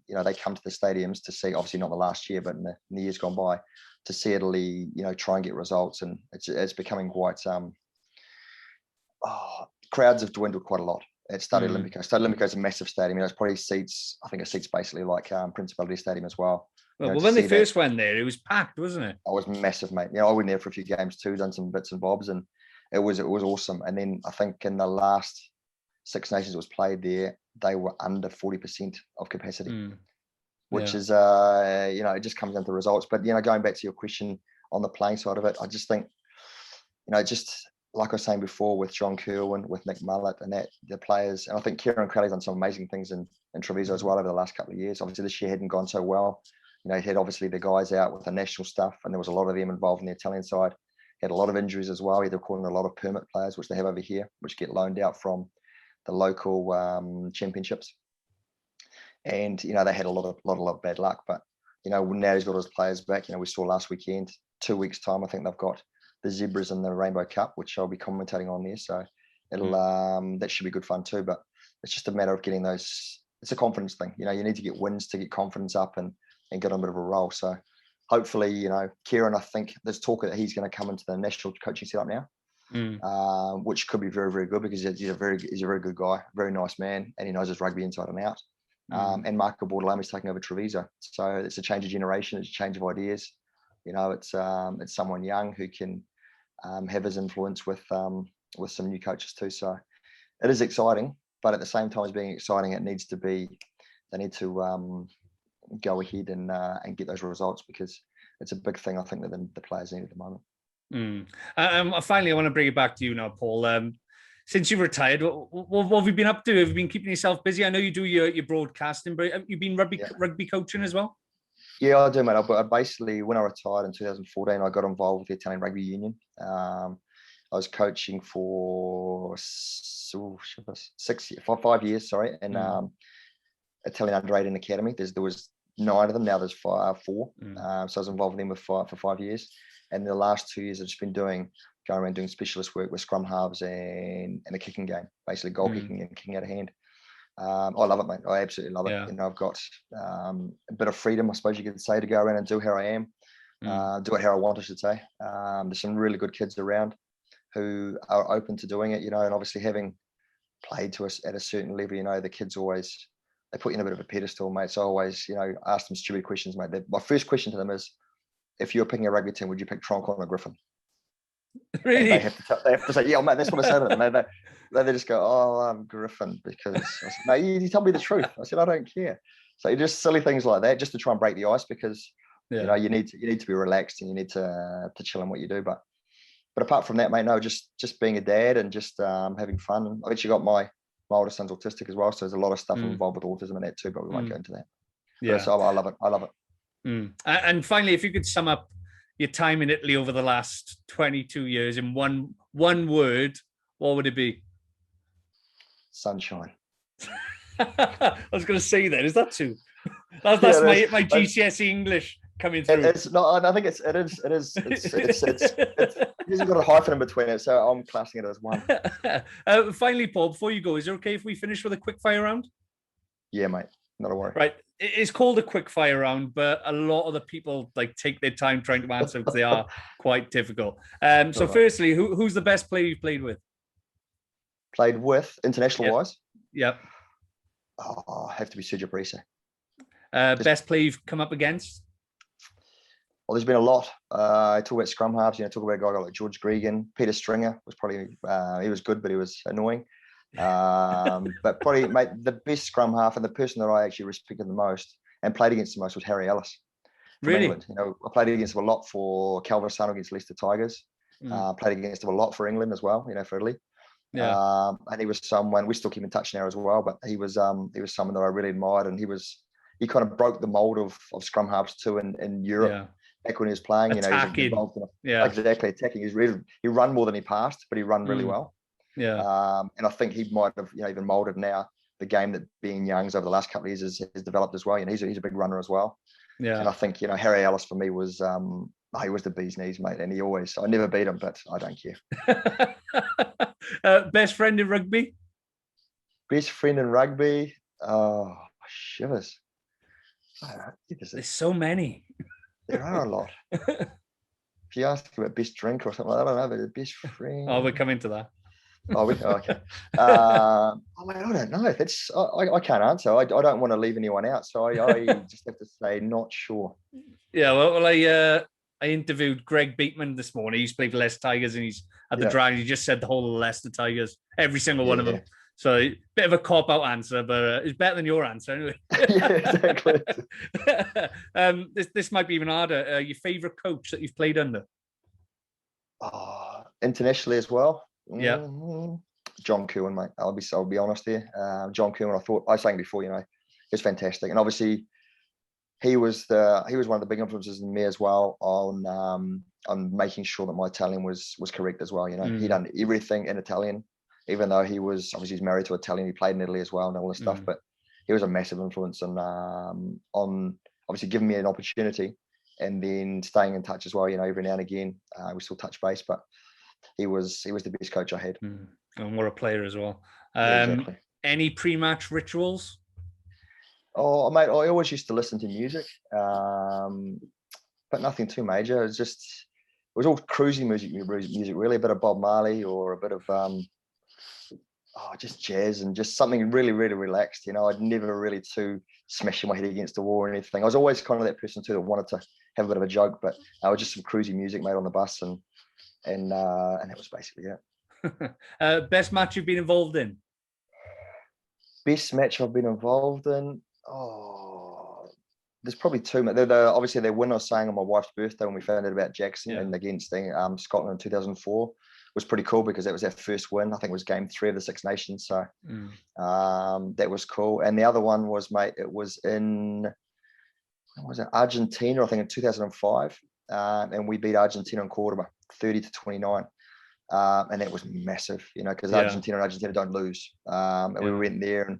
they come to the stadiums to see, obviously not the last year, but in the years gone by, to see Italy, try and get results, and it's becoming quite. Crowds have dwindled quite a lot at Stadio Olimpico. Stadio Olimpico is a massive stadium. It's probably seats. I think it seats basically like Principality Stadium as well. Well, when they first went there, it was packed, wasn't it? Oh, it was massive, mate. I went there for a few games too, done some bits and bobs, and it was awesome. And then I think in the last Six Nations that was played there, they were under 40% of capacity, which is it just comes down to results. But going back to your question on the playing side of it, I just think just like I was saying before, with John Kerwin, with Nick Mullett, and the players, and I think Kieran Crowley's done some amazing things in Treviso as well over the last couple of years. Obviously, this year hadn't gone so well. He had obviously the guys out with the national stuff, and there was a lot of them involved in the Italian side. He had a lot of injuries as well. They're calling a lot of permit players, which they have over here, which get loaned out from the local championships. And they had a lot of bad luck. But now he's got his players back. We saw last weekend, 2 weeks' time, I think they've got the Zebras in the Rainbow Cup, which I'll be commentating on there. So it'll that should be good fun too. But it's just a matter of getting those. It's a confidence thing. You need to get wins to get confidence up and get on a bit of a roll. So hopefully, Kieran, I think there's talk that he's going to come into the national coaching setup now, which could be very, very good, because he's a very good guy, very nice man, and he knows his rugby inside and out. And Marco Bortolome's taking over Treviso. So it's a change of generation, it's a change of ideas. It's someone young who can have his influence with some new coaches too. So it is exciting, but at the same time as being exciting, they need to go ahead and get those results, because it's a big thing I think that the players need at the moment. Finally, I want to bring it back to you now, Paul. Since you've retired, what have you been up to? Have you been keeping yourself busy? I know you do your broadcasting, but have you been rugby coaching as well? Yeah, I do, mate. I basically, when I retired in 2014, I got involved with the Italian Rugby Union. I was coaching for 5 years, in Italian Under-18 Academy. There was 9 of them, now there's 4. So I was involved with them for 5 years. And the last 2 years, I've just been doing going around doing specialist work with scrum halves and the kicking game, basically goal kicking and kicking out of hand. I love it, mate. I absolutely love it. Yeah. You know, I've got a bit of freedom, I suppose you could say, to go around and do how I am, do it how I want, I should say. There's some really good kids around who are open to doing it, you know, and obviously having played to us at a certain level, you know, the kids always, they put you in a bit of a pedestal, mate. So I always, you know, ask them stupid questions, mate. My first question to them is, if you're picking a rugby team, would you pick Tronc or Griffen? Really? They have to say, yeah, mate, that's what I say to them. They just go, oh, I'm Griffen, because I said, no, you tell me the truth. I said, I don't care. So just silly things like that, just to try and break the ice, because you know, you need to be relaxed and you need to chill in what you do. But apart from that, mate, no, just being a dad and just having fun. I've actually got my older son's autistic as well, so there's a lot of stuff involved with autism and that too, but we won't go into that. Yeah. So I love it. I love it. And finally, if you could sum up your time in Italy over the last 22 years in one word, what would it be? Sunshine. I was going to say that. Is that too? That's my GCSE English coming through. It's not. I think it is. It hasn't got a hyphen in between it, so I'm classing it as one. Finally, Paul, before you go, is it okay if we finish with a quick fire round? Yeah, mate. Not a worry. Right. It's called a quick fire round, but a lot of the people take their time trying to answer because they are quite difficult. So firstly, who's the best player you've played with? Played with, international wise? Yep. Oh, have to be Sergio Parise. Best player you've come up against? Well, there's been a lot. I talk about scrum halves, talk about a guy like George Gregan. Peter Stringer was probably, he was good, but he was annoying. But probably, mate, the best scrum half and the person that I actually respected the most and played against the most was Harry Ellis. Really? England. I played against him a lot for Calvisano against Leicester Tigers. Played against him a lot for England as well, for Italy. Yeah. And he was someone, we still keep in touch now as well, but he was someone that I really admired, and he kind of broke the mold of scrum halves too in Europe back when he was playing. Attacking. He was involved in exactly attacking. He run more than he passed, but he run really well. Yeah. And I think he might have even molded now the game that being Young's over the last couple of years has developed as well. He's a big runner as well. Yeah. And I think Harry Ellis for me was he was the bee's knees, mate, and I never beat him, but I don't care. Best friend in rugby? Best friend in rugby? Oh, shivers. There's so many. There are a lot. If you ask about best drink or something, I don't know, but the best friend. Oh, we're coming to that. Oh, okay. I don't know. I can't answer. I don't want to leave anyone out, so I just have to say not sure. Yeah, well, I interviewed Greg Beekman this morning. He used to play for Leicester Tigers, and he's at the Dragons. He just said the whole of Leicester Tigers, every single one of them. So bit of a cop-out answer, but it's better than your answer anyway. Yeah, exactly. This might be even harder. Your favourite coach that you've played under? Internationally as well. Yeah. John Cowan, mate. I'll be honest here. John Cowan, I was saying before, he was fantastic, and obviously he was one of the big influences in me as well on making sure that my Italian was correct as well. He done everything in Italian, even though he's married to Italian. He played in Italy as well and all this stuff, but he was a massive influence on obviously giving me an opportunity and then staying in touch as well. Every now and again we still touch base, but he was the best coach I had. And what a player as well. Exactly. Any pre-match rituals? Oh, mate, I always used to listen to music, but nothing too major. It was all cruisy music really, a bit of Bob Marley or a bit of just jazz and just something really, really relaxed. I'd never really too smashing my head against the wall or anything. I was always kind of that person too that wanted to have a bit of a joke, but I was just some cruisy music, mate, on the bus, and that was basically it. Best match you've been involved in? Best match I've been involved in? Oh, there's probably two. Obviously, the win I was saying on my wife's birthday when we found out about Jackson and against Scotland in 2004 was pretty cool because that was our first win. I think it was game 3 of the Six Nations. So that was cool. And the other one was, mate, it was in Argentina, I think in 2005. And we beat Argentina in Cordoba 30-29. And that was massive, because Argentina don't lose. And we went there and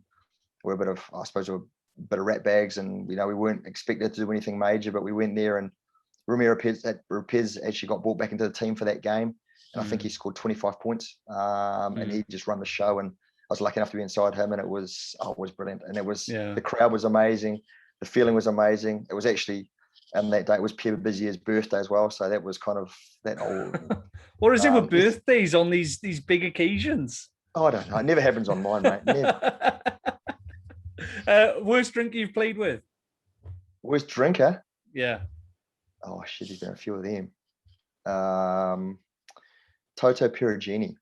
we're a bit of, I suppose, a bit of rat bags, and we weren't expected to do anything major, but we went there, and Ramiro Pez actually got brought back into the team for that game, And I think he scored 25 points, and he just run the show. And I was lucky enough to be inside him, and it was brilliant. And it was the crowd was amazing, the feeling was amazing. It was actually, and that day it was Pierre Bizier's birthday as well, so that was kind of that whole. What is it with birthdays on these big occasions? I don't know. It never happens on mine, mate. Never. Worst drinker you've played with? Worst drinker? Yeah. Oh shit, there's been a few of them. Toto Perugini,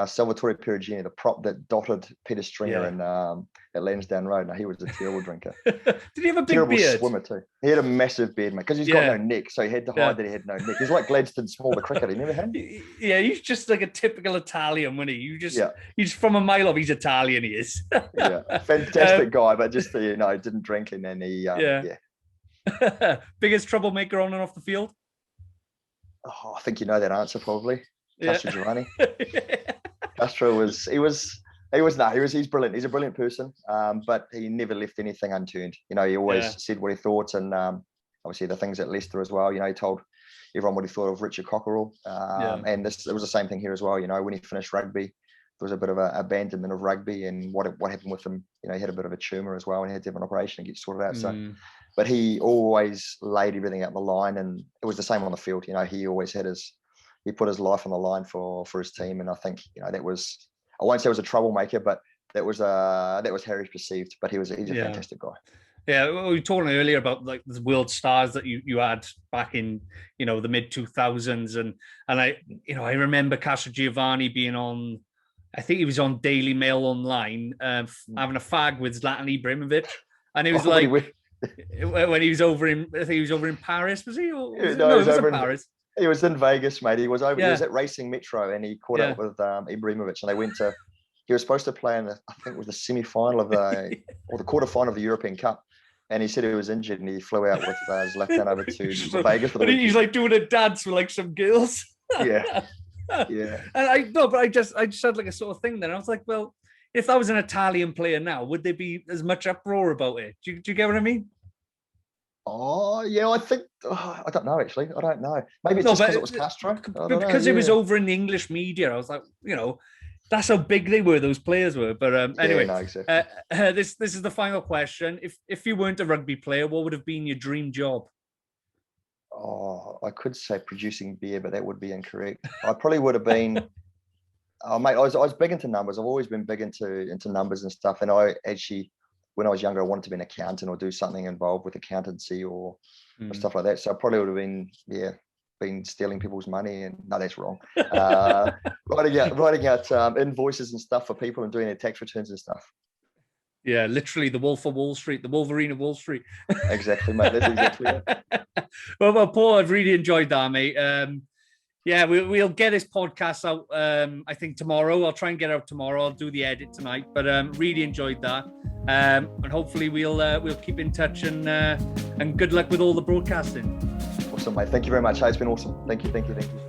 Salvatore Perugini, the prop that dotted Peter Stringer at Lansdowne Road. Now, he was a terrible drinker. Did he have a big terrible beard? Swimmer too. He had a massive beard, mate, because he's got no neck, so he had to hide that he had no neck. He's like Gladstone Small, the cricketer. You never had him? Yeah, he's just like a typical Italian, wasn't he? He's from a mile off. He's Italian. He is. Fantastic guy, but just didn't drink, and then he Biggest troublemaker on and off the field? Oh, I think you know that answer probably. Castro Giovanni. Castro he's brilliant. He's a brilliant person, but he never left anything unturned. He always said what he thought, and obviously the things at Leicester as well. He told everyone what he thought of Richard Cockerell, and it was the same thing here as well. When he finished rugby, there was a bit of an abandonment of rugby, and what happened with him. He had a bit of a tumour as well, and he had to have an operation and get sorted out. So, but he always laid everything out the line, and it was the same on the field. He always had he put his life on the line for his team, and I think that was, I won't say it was a troublemaker, but that was how he perceived. But he's a fantastic guy. Yeah, we were talking earlier about like the world stars that you had back in the mid 2000s, and I remember Castro Giovanni being on, I think he was on Daily Mail Online, having a fag with Zlatan Ibrahimovic, and it was when he was over in, I think he was over in Paris, was he? Or was no, it was in Paris. He was in Vegas, mate. He was over. He was at Racing Metro, and he caught up with Ibrahimovic, and they went to. He was supposed to play in I think it was the semi-final of the or the quarter-final of the European Cup, and he said he was injured, and he flew out with Zlatan over to Vegas. But he's like doing a dance with like some girls. Yeah. And I just had like a sort of thing there. I was like, well, if that was an Italian player now, would there be as much uproar about it? Do you get what I mean? Oh, yeah, I think, I don't know, actually. I don't know. Maybe it's just because it was Castro. Because it was over in the English media. I was like, that's how big they were, those players were. But anyway, exactly. This is the final question. If you weren't a rugby player, what would have been your dream job? Oh, I could say producing beer, but that would be incorrect. I probably would have been, mate, I was big into numbers. I've always been big into numbers and stuff. And I actually, when I was younger, I wanted to be an accountant or do something involved with accountancy or stuff like that. So I probably would have been stealing people's money, and no, that's wrong. Writing out invoices and stuff for people and doing their tax returns and stuff. Yeah, literally the Wolf of Wall Street, the Wolverine of Wall Street. Exactly, mate. That's exactly it. Well, Paul, I've really enjoyed that, mate. We'll get this podcast out. I think tomorrow. I'll try and get it out tomorrow. I'll do the edit tonight. But really enjoyed that. And hopefully we'll keep in touch, and good luck with all the broadcasting. Awesome, mate. Thank you very much. Hey, it's been awesome. Thank you.